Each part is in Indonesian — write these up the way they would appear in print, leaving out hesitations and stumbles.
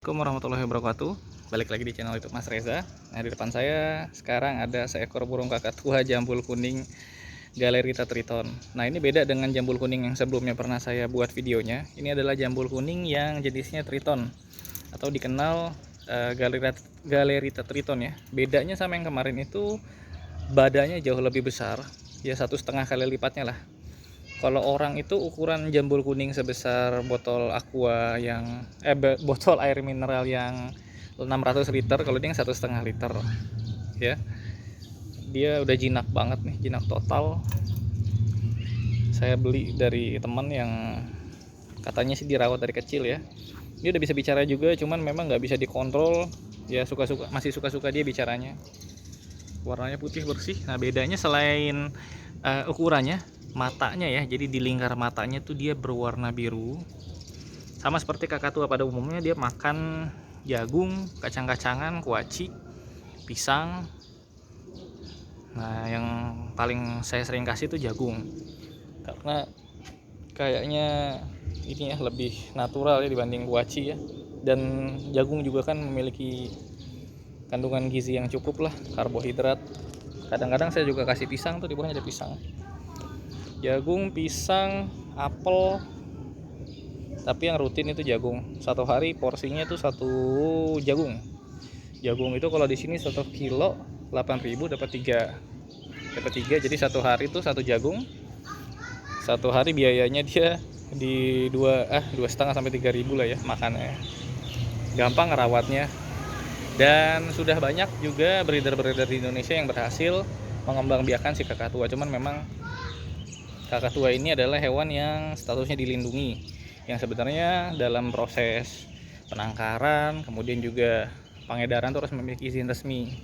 Assalamualaikum warahmatullahi wabarakatuh. Balik lagi di channel YouTube Mas Reza. Nah, di depan saya sekarang ada seekor burung kakatua jambul kuning Galerita triton. Nah, ini beda dengan jambul kuning yang sebelumnya pernah saya buat videonya. Ini adalah jambul kuning yang jenisnya triton atau dikenal Galerita triton ya. Bedanya sama yang kemarin itu badannya jauh lebih besar, ya 1,5 kali lipatnya lah. Kalau orang itu ukuran jambul kuning sebesar botol aqua yang botol air mineral yang 600 liter, kalau dia yang 1,5 liter ya. Dia udah jinak banget nih, jinak total. Saya beli dari teman yang katanya sih dirawat dari kecil ya. Dia udah bisa bicara juga, cuman memang nggak bisa dikontrol ya, masih suka-suka dia bicaranya. Warnanya putih bersih. Nah, bedanya selain ukurannya, matanya ya, jadi di lingkar matanya tuh dia berwarna biru. Sama seperti kakatua pada umumnya, dia makan jagung, kacang-kacangan, kuaci, pisang. Nah, yang paling saya sering kasih itu jagung, karena kayaknya ini ya lebih natural ya dibanding kuaci ya. Dan jagung juga kan memiliki kandungan gizi yang cukup lah, karbohidrat. Kadang-kadang saya juga kasih pisang, tuh di bawahnya ada pisang. Jagung, pisang, apel, tapi yang rutin itu jagung. Satu hari porsinya itu satu jagung. Jagung itu kalau di sini 1 kilo 8.000 dapat tiga, jadi satu hari itu satu jagung. Satu hari biayanya dia di 2,5 sampai 3.000 lah ya makannya. Gampang ngerawatnya, dan sudah banyak juga breeder-breeder di Indonesia yang berhasil mengembangbiakan si kakatua. Cuman memang kakatua ini adalah hewan yang statusnya dilindungi, yang sebenarnya dalam proses penangkaran kemudian juga pengedaran itu harus memiliki izin resmi.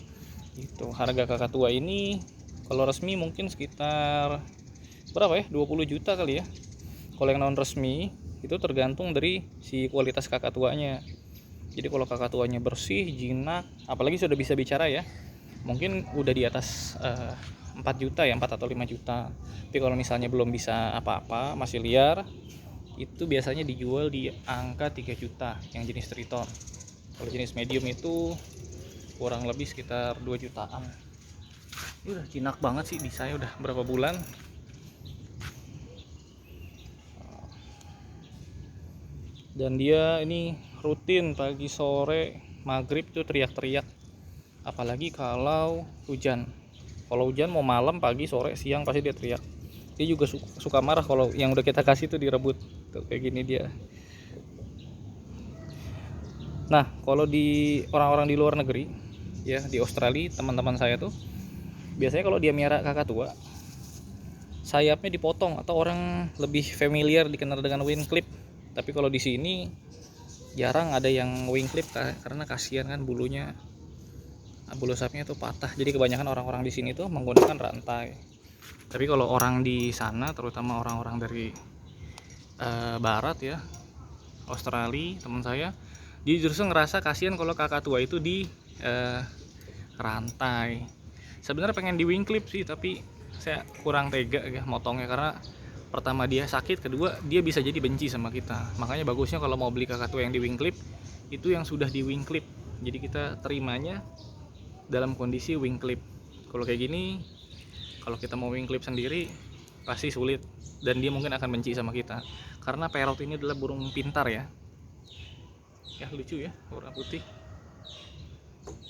Itu harga kakatua ini kalau resmi mungkin sekitar berapa ya, 20 juta kali ya. Kalau yang non resmi itu tergantung dari si kualitas kakatuanya. Jadi kalau kakatuanya bersih, jinak, apalagi sudah bisa bicara ya, mungkin udah di atas 4 juta ya, 4 atau 5 juta. Tapi kalau misalnya belum bisa apa-apa, masih liar, itu biasanya dijual di angka 3 juta yang jenis triton. Kalau jenis medium itu kurang lebih sekitar 2 jutaan. Ini udah jinak banget sih di saya, udah berapa bulan. Dan dia ini rutin pagi sore maghrib tuh teriak-teriak, apalagi kalau hujan. Kalau hujan mau malam, pagi, sore, siang pasti dia teriak. Dia juga suka marah kalau yang udah kita kasih tuh direbut. Tuh kayak gini dia. Nah, kalau di orang-orang di luar negeri ya, di Australia, teman-teman saya tuh biasanya kalau dia miara kakatua, sayapnya dipotong, atau orang lebih familiar dikenal dengan wing clip. Tapi kalau di sini jarang ada yang wing clip karena kasihan kan bulunya, bulu sayapnya itu patah. Jadi kebanyakan orang-orang di sini tuh menggunakan rantai. Tapi kalau orang di sana, terutama orang-orang dari barat ya, Australia, teman saya, dia justru ngerasa kasihan kalau kakatua itu di rantai. Sebenarnya pengen di wing clip sih, tapi saya kurang tega ya motongnya, karena pertama dia sakit, kedua dia bisa jadi benci sama kita. Makanya bagusnya kalau mau beli kakatua yang di wing clip, itu yang sudah di wing clip, jadi kita terimanya dalam kondisi wing clip. Kalau kayak gini, kalau kita mau wing clip sendiri pasti sulit, dan dia mungkin akan benci sama kita. Karena parrot ini adalah burung pintar ya. Ya lucu ya, warna putih.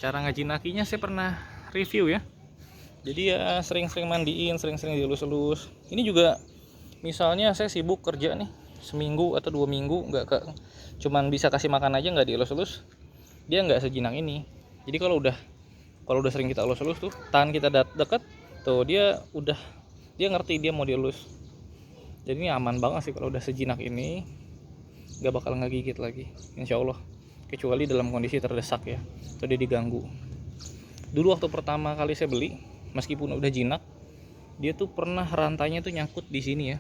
Cara ngajinakinya saya pernah review ya. Jadi ya sering-sering mandiin, sering-sering dielus-elus. Ini juga misalnya saya sibuk kerja nih, seminggu atau 2 minggu cuman bisa kasih makan aja, nggak dielus-elus, dia nggak sejinak ini. Jadi kalau udah sering kita elus-elus tuh, tangan kita deket tuh, dia ngerti dia mau dielus. Jadi ini aman banget sih kalau udah sejinak ini, nggak bakal ngegigit lagi, insya Allah, kecuali dalam kondisi terdesak ya, atau dia diganggu. Dulu waktu pertama kali saya beli, meskipun udah jinak, dia tuh pernah rantainya tuh nyangkut di sini ya,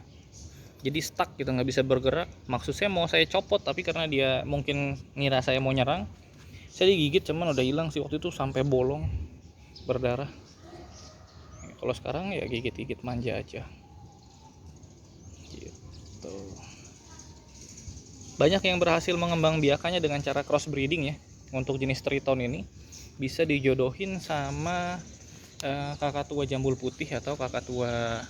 jadi stuck gitu, nggak bisa bergerak. Maksud saya mau saya copot, tapi karena dia mungkin ngira saya mau nyerang, saya digigit, cuman udah hilang sih waktu itu, sampai bolong berdarah. Kalau sekarang ya gigit-gigit manja aja gitu. Banyak yang berhasil mengembangbiakannya dengan cara crossbreeding ya. Untuk jenis triton ini bisa dijodohin sama kakatua jambul putih atau kakatua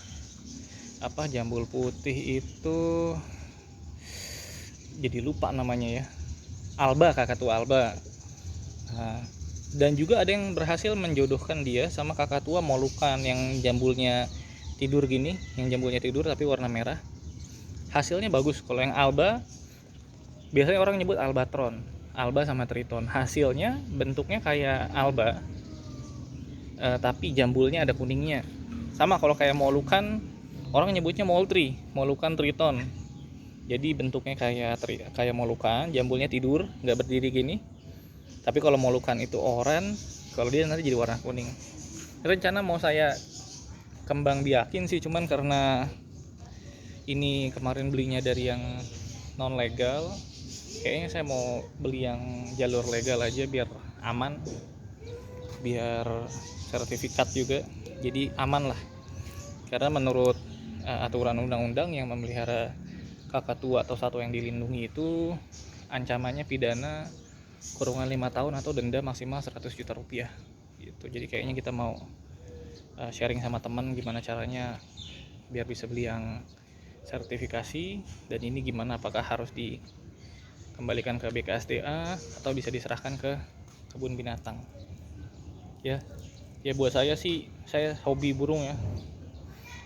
jambul putih itu jadi lupa namanya ya, alba, kakatua alba. Nah, dan juga ada yang berhasil menjodohkan dia sama kakatua molukan yang jambulnya tidur gini, yang jambulnya tidur tapi warna merah. Hasilnya bagus. Kalau yang alba biasanya orang nyebut albatron, alba sama triton. Hasilnya bentuknya kayak alba, tapi jambulnya ada kuningnya. Sama kalau kayak molukan, orang nyebutnya moltri, molukan triton. Jadi bentuknya kayak molukan, jambulnya tidur, nggak berdiri gini. Tapi kalau molukan itu oranye, kalau dia nanti jadi warna kuning. Rencana mau saya kembang biakin sih, cuman karena ini kemarin belinya dari yang non legal, kayaknya saya mau beli yang jalur legal aja biar aman, biar sertifikat juga, jadi aman lah. Karena menurut aturan undang-undang yang memelihara kakatua atau satwa yang dilindungi itu ancamannya pidana kurungan 5 tahun atau denda maksimal 100 juta rupiah gitu. Jadi kayaknya kita mau sharing sama teman gimana caranya biar bisa beli yang sertifikasi, dan ini gimana, apakah harus dikembalikan ke BKSDA atau bisa diserahkan ke kebun binatang ya. Buat saya sih, saya hobi burung ya,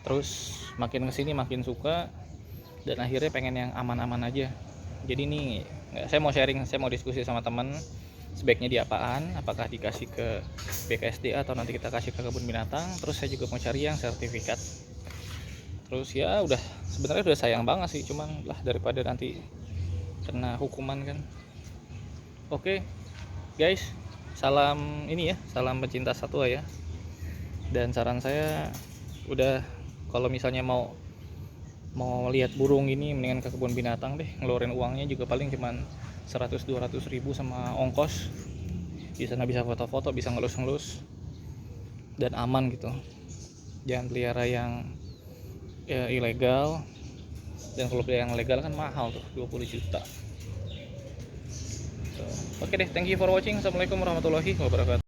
terus makin kesini makin suka, dan akhirnya pengen yang aman-aman aja. Jadi nih saya mau sharing, saya mau diskusi sama teman sebaiknya diapaan, apakah dikasih ke BKSDA atau nanti kita kasih ke kebun binatang. Terus saya juga mau cari yang sertifikat. Terus ya udah, sebenarnya udah sayang banget sih, cuman lah daripada nanti kena hukuman kan. Oke guys, salam ini ya, salam pecinta satwa ya. Dan saran saya udah, kalau misalnya mau lihat burung ini mendingan ke kebun binatang deh. Ngeluarin uangnya juga paling cuman 100-200 ribu sama ongkos. Di sana bisa foto-foto, bisa ngelus-ngelus, dan aman gitu. Jangan pelihara yang ilegal, dan kalau pelihara yang legal kan mahal tuh, 20 juta. Oke deh, thank you for watching. Assalamualaikum warahmatullahi wabarakatuh.